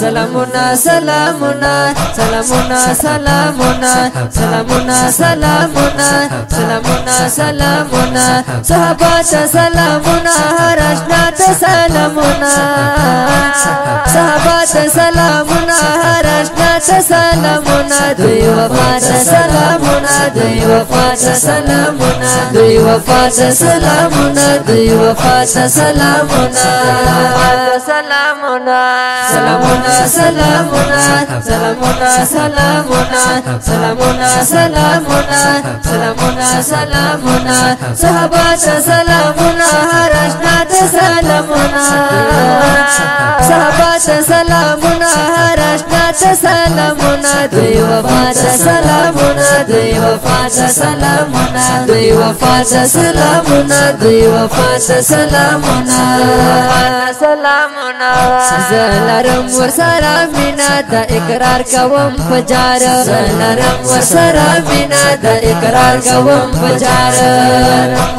سلامنا سلامنا سلامنا سلامنا سلامنا سلامنا سلامنا سلامنا صحابات سلامنا هرشنات سلامنا صحابات سلامنا هرشنات سلامنا دوی وفات سلامنا دوی وفات سلامنا دوی وفات سلامنا دوی وفات سلامنا سلامنا سلامنا سلامنا سلامنا سلامنا سلامنا سلامنا سلامنا سلامنا صحابات سلامنا هرشنات سلامنا صحابات سلامنا هرشنات سلامنا دوی وفات سلامنا دوی وفات سلامنا دوی وفات سلامنا دوی وفات سلامنا سلامنا زلرم ورسره مینا د اقرار کوم پجار زلرم ورسره مینا د اقرار کوم پجار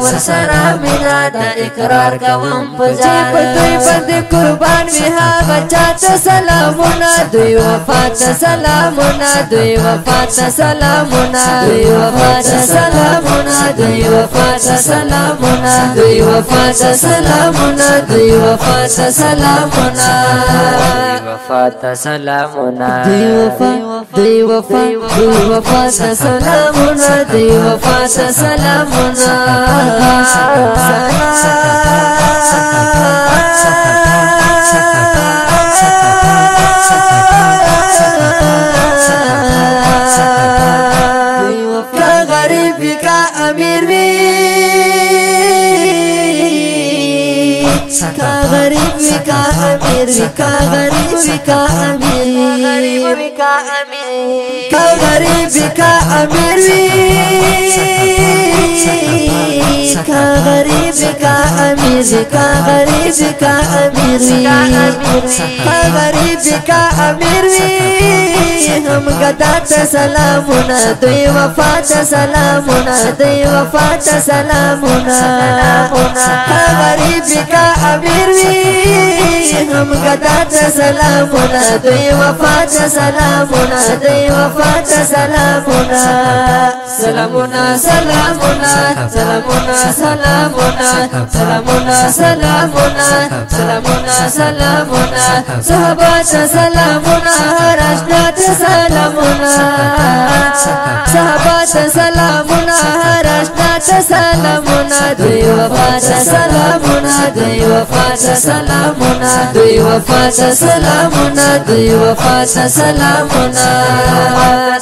ورسره مینا د اقرار کوم پجار په دوی باندې قربان وی هغه چاته سلامونه دوی وفات سلامونه دوی وفات سلامونه دوی وفات سلامونه دوی وفات سلامونه دوی وفات سلامونه دوی وفات سلامنا وفات سلامنا دوی وفات سلامنا دوی وفات سلامنا کا غریب کا امیر بھی کا غریب کا امیر کا غریب کا امیر کا غریب کا امیر کا غریب کا امیر کا غریب کا امیر کا غریب کا امیر ہم گدات سلامنا دوی وفات سلامنا دوی وفات سلامنا کا غریب کا امیر ہم گدات سلامنا دوی وفات سلامنا دوی وفات سلامنا سلامنا سلامنا سلامنا سلامنا سلامنا سلامنا سلامنا سلامنا صحابات سلامنا هرشنات سلامنا صحابات سلامنا هرشنات سلامنا دوی وفات سلامنا دوی وفات سلامنا دوی وفات سلامنا دوی وفات سلامنا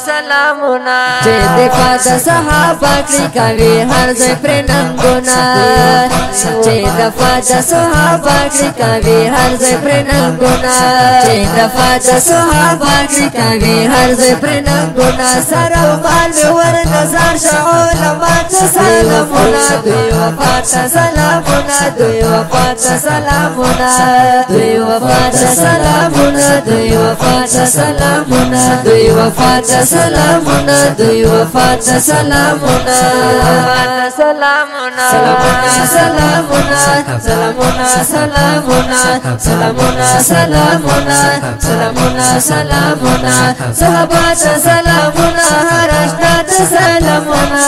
سلامنا چې دفاع د صحابه کړی کوي هر ځای پرې ننګونه چې دفاع د صحابه کړی کوي هر ځای پرې ننګونه چې دفاع د صحابه کړی کوي هر ځای پرې ننګونه سره مال ور نظر شاول مات سلامونه دوی وفات سلامونه دوی وفات سلامونه دوی وفات سلامونه دوی وفات سلامونه دوی وفات سلامونه دوی وفات سلامونه سلامونه سلامونه سلامونه سلامونه سلامونه سلامونه سلامونه سلامونه سلامونه صحابات سلامونه هرشنات سلامونه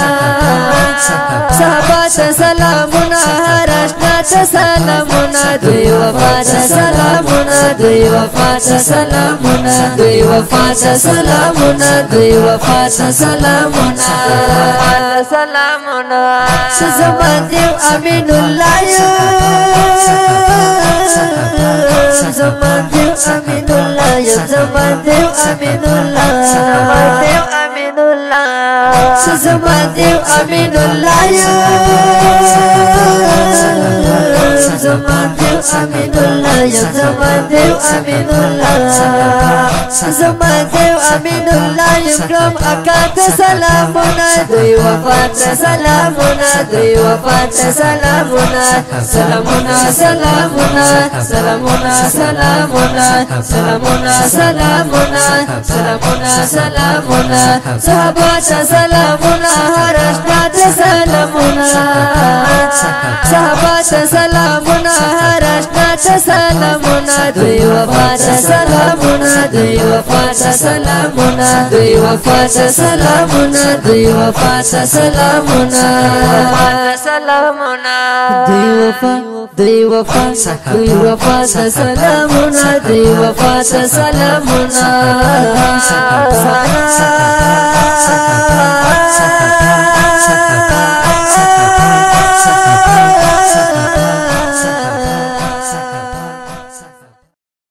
صحابات سلامونه هرشنات سلامونه دوی وفات سلامونه دوی وفات سلامونه دوی وفات سلامونه دوی وفات سلامونه سلامونه زمان دیو امین الله زمان دیو امین الله زمان دیو امین الله زمان دیو امین الله زمان دیو امین الله زمان دیو امین الله زمان دیو امین الله زما دیو امین الله یکرم اکات سلامونه دوی وفات سلامونه دوی وفات سلامونه سلامونه سلامونه سلامونه سلامونه سلامونه سلامونه سلامونه سلامونه صحابات سلامونه هرشتات سلامونه صحابات سلامونه هرشتات سلامونه دوی وفات سلامونه دوی وفات سلامونه دوی وفات سلامونه دوی وفات سلامونه سلامونه دوی وفات سلامونه دوی وفات سلامونه